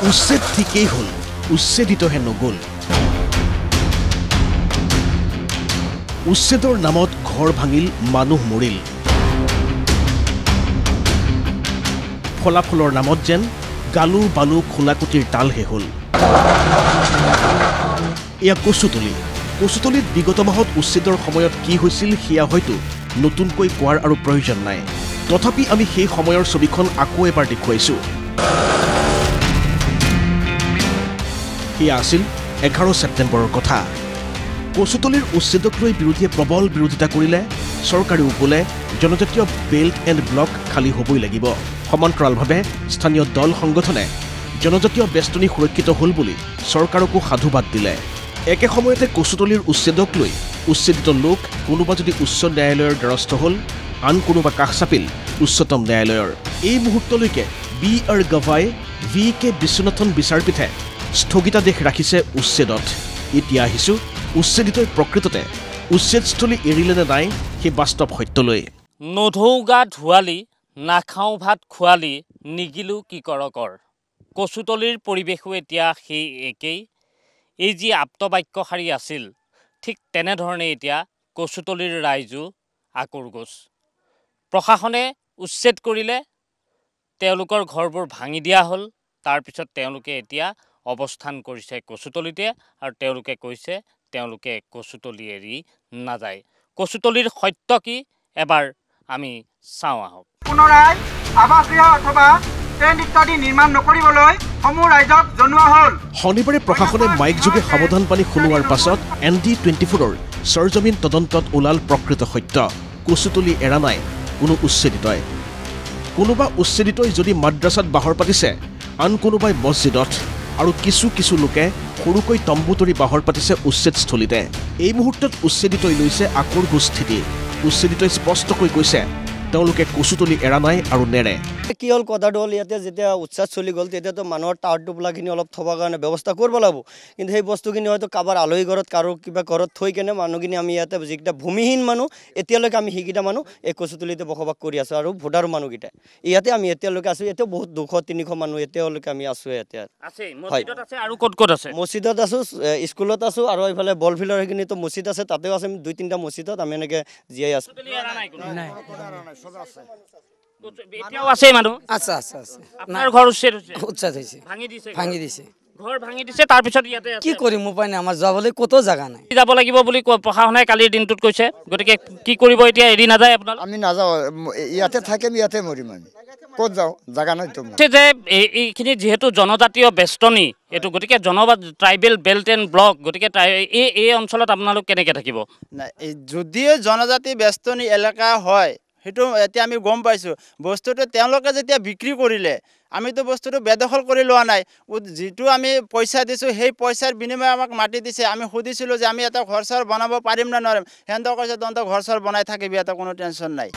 উচ্ছেদ ঠিকেই হল, উচ্ছেদিতহে নগল। উচ্ছেদৰ নামত ঘৰ ভাঙিল, মানুহ মৰিল। ফলাফলৰ নামত যেন গালু বালু খোলাকুটিৰ তালহে হল। এয়া কচুতলি। কচুতলিত বিগত মাহত উচ্ছেদৰ সময়ত কি হৈছিল সেয়া হয়তো নতুনকৈ কোৱাৰ আৰু প্ৰয়োজন নাই। তথাপি আমি সেই সময়ৰ ছবিখন আকৌ এবাৰ দেখুৱাইছো। সেয়া আছিল 11 ছেপ্টেম্বৰৰ কথা। কচুতলিৰ উচ্ছেদক লৈ বিৰোধীয়ে প্ৰবল বিৰোধিতা কৰিলে। চৰকাৰেও ক'লে জনজাতীয় বেল্ট এণ্ড ব্লক খালী হ'বই লাগিব। সমান্তৰালভাৱে স্থানীয় দল সংগঠনে জনজাতীয় বেষ্টনী সুৰক্ষিত হ'ল বুলি চৰকাৰকো সাধুবাদ দিলে। একে সময়তে কচুতলিৰ উচ্ছেদক লৈ উচ্ছেদিত লোক কোনোবা যদি উচ্চ ন্যায়ালয়ৰ দ্বাৰস্থ হ'ল, আন কোনোবা কাষ চাপিল উচ্চতম ন্যায়ালয়ৰ। এই মুহূৰ্তলৈকে B.R. গাভাই, V.K. বিশ্বনাথন বিচাৰপীঠে স্থগিতাদেশ ৰাখিছে উচ্ছেদত। এতিয়া আহিছো উচ্ছেদিতই প্ৰকৃততে উচ্ছেদস্থলী এৰিলে নে নাই সেই বাস্তৱ সত্যলৈ। নধৌগা ধোৱালি, নাখাওঁ ভাত খোৱালি, নিগিলো কি কৰ। কচুতলিৰ পৰিৱেশো এতিয়া সেই একেই। এই যি আপ্তবাক্যশাৰী আছিল, ঠিক তেনেধৰণে এতিয়া কচুতলিৰ ৰাইজো আকুৰগোচ। প্ৰশাসনে উচ্ছেদ কৰিলে, তেওঁলোকৰ ঘৰবোৰ ভাঙি দিয়া হ'ল। তাৰপিছত তেওঁলোকে এতিয়া অৱস্থান কৰিছে কচুতলিতে আৰু তেওঁলোকে কৈছে তেওঁলোকে কচুতলি এৰি নাযায়। কচুতলিৰ সত্য কি এবাৰ আমি চাওঁ আহক। পুনৰাই আৱাসগৃহ অথবা ট্ৰেইন ইত্যাদি নিৰ্মাণ নকৰিবলৈ সমূহ ৰাইজক জনোৱা হ'ল। শনিবাৰে প্ৰশাসনে মাইকযোগে সাৱধান পানী শুনোৱাৰ পাছত ND24ৰ সৰজমিন তদন্তত ওলাল প্ৰকৃত সত্য। কচুতলি এৰা নাই কোনো উচ্ছেদিতই। কোনোবা উচ্ছেদিতই যদি মাদ্ৰাছাত বাহৰ পাতিছে, আন কোনোবাই মছজিদত, আৰু কিছু লোকে সৰুকৈ তম্বু তৰি বাহৰ পাতিছে উচ্ছেদস্থলীতে। এই মুহূৰ্তত উচ্ছেদিতই লৈছে আকুৰগোচ স্থিতি। উচ্ছেদিতই স্পষ্টকৈ কৈছে তেওঁলোকে কচুতলি এৰা নাই আৰু নেৰে। কি হ'ল কথাটো হ'ল, ইয়াতে যেতিয়া উচ্ছেদ চলি গ'ল তেতিয়াতো মানুহৰ টাৱাৰ টোপোলাখিনি অলপ থবৰ কাৰণে ব্যৱস্থা কৰিব লাগিব। কিন্তু সেই বস্তুখিনি হয়তো কাৰোবাৰ আলহী ঘৰত কাৰো কিবা ঘৰত থৈ কেনে মানুহখিনি আমি ইয়াতে যিকেইটা ভূমিহীন মানুহ, এতিয়ালৈকে আমি সেইকেইটা মানুহ এই কচুতলিতে বসবাস কৰি আছোঁ। আৰু ভোটাৰ মানুহকেইটা ইয়াতে আমি এতিয়ালৈকে আছোঁ। এতিয়াও বহুত 200-300 মানুহ এতিয়ালৈকে আমি আছোঁ ইয়াতে। আৰু ক'ত আছে? মছজিদত আছোঁ, স্কুলত আছোঁ, আৰু এইফালে বলফিল্ডৰ সেইখিনিতো মছজিদ আছে, তাতেও আছে। 2-3টা মছজিদত আমি এনেকৈ জীয়াই আছোঁ। কি কৰিম উপায় নাই, আমাৰ যাবলৈ ক'তো জাগা নাই। যাব লাগিব বুলি প্ৰশাসনে কালিৰ দিনটোত কৈছে। গতিকে কি কৰিব এতিয়া? এৰি নাযায় আপোনালোক? আমি নাযাওঁ, ইয়াতে থাকিম, ইয়াতে মৰিম। আমি ক'ত যাওঁ? জাগা নাই তো। যে এইখিনি যিহেতু জনজাতীয় বেষ্টনী এইটো, গতিকে ট্ৰাইবেল বেল্ট এণ্ড ব্লক, গতিকে এই অঞ্চলত আপোনালোক কেনেকৈ থাকিব? নাই, যদিও জনজাতি বেষ্টনী এলেকা হয় সেইটো এতিয়া আমি গম পাইছোঁ। বস্তুটো তেওঁলোকে যেতিয়া বিক্ৰী কৰিলে, আমিতো বস্তুটো বেদখল কৰি লোৱা নাই। যিটো আমি পইচা দিছোঁ সেই পইচাৰ বিনিময়ে আমাক মাটি দিছে। আমি সুধিছিলোঁ যে আমি এটা ঘৰ চৰ বনাব পাৰিম নে নোৱাৰিম। সিহঁতে কৈছে তহঁতৰ ঘৰ চৰ বনাই থাকিবি, এটা কোনো টেনশ্যন নাই।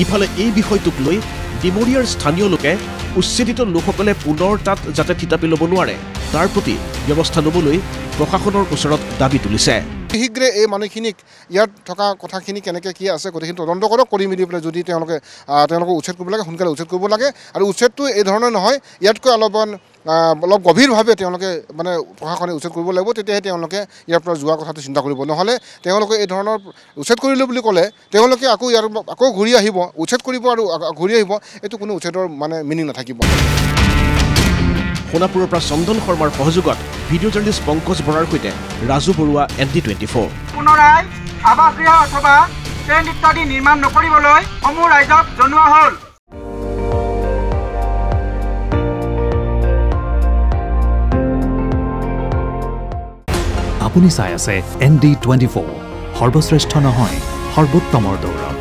ইফালে এই বিষয়টোক লৈ ডিমৰীয়াৰ স্থানীয় লোকে উচ্ছেদিত লোকসকলে পুনৰ তাত যাতে থিতাপি ল'ব নোৱাৰে তাৰ প্ৰতি ব্যৱস্থা ল'বলৈ প্ৰশাসনৰ ওচৰত দাবী তুলিছে। শীঘ্ৰে এই মানুহখিনিক ইয়াত থকা কথাখিনি কেনেকৈ কি আছে গোটেইখিনি তদন্ত কৰক। কৰি মেলি পেলাই যদি তেওঁলোকক উচ্ছেদ কৰিব লাগে, সোনকালে উচ্ছেদ কৰিব লাগে। আৰু উচ্ছেদটো এই ধৰণৰ নহয়, ইয়াতকৈ অলপ গভীৰভাৱে তেওঁলোকে মানে প্ৰশাসনে উচ্ছেদ কৰিব লাগিব। তেতিয়াহে তেওঁলোকে ইয়াৰ পৰা যোৱা কথাটো চিন্তা কৰিব। নহ'লে তেওঁলোকে এই ধৰণৰ উচ্ছেদ কৰিলোঁ বুলি ক'লে তেওঁলোকে আকৌ ঘূৰি আহিব, উচ্ছেদ কৰিব আৰু ঘূৰি আহিব। এইটো কোনো উচ্ছেদৰ মানে মিনিং নাথাকিব। সোণাপুৰৰ পৰা চন্দন শৰ্মাৰ সহযোগত ভিডিঅ' জাৰ্নেলিষ্ট পংকজ বৰাৰ সৈতে ৰাজু বৰুৱা, ND24। পুনৰাই আৱাসগৃহ অথবা ট্ৰেইন ইত্যাদি নিৰ্মাণ নকৰিবলৈ সমূহ ৰাইজক জনোৱা হ'ল। আপুনি চাই আছে ND24, সৰ্বশ্ৰেষ্ঠ নহয় সৰ্বোত্তমৰ দৌৰ।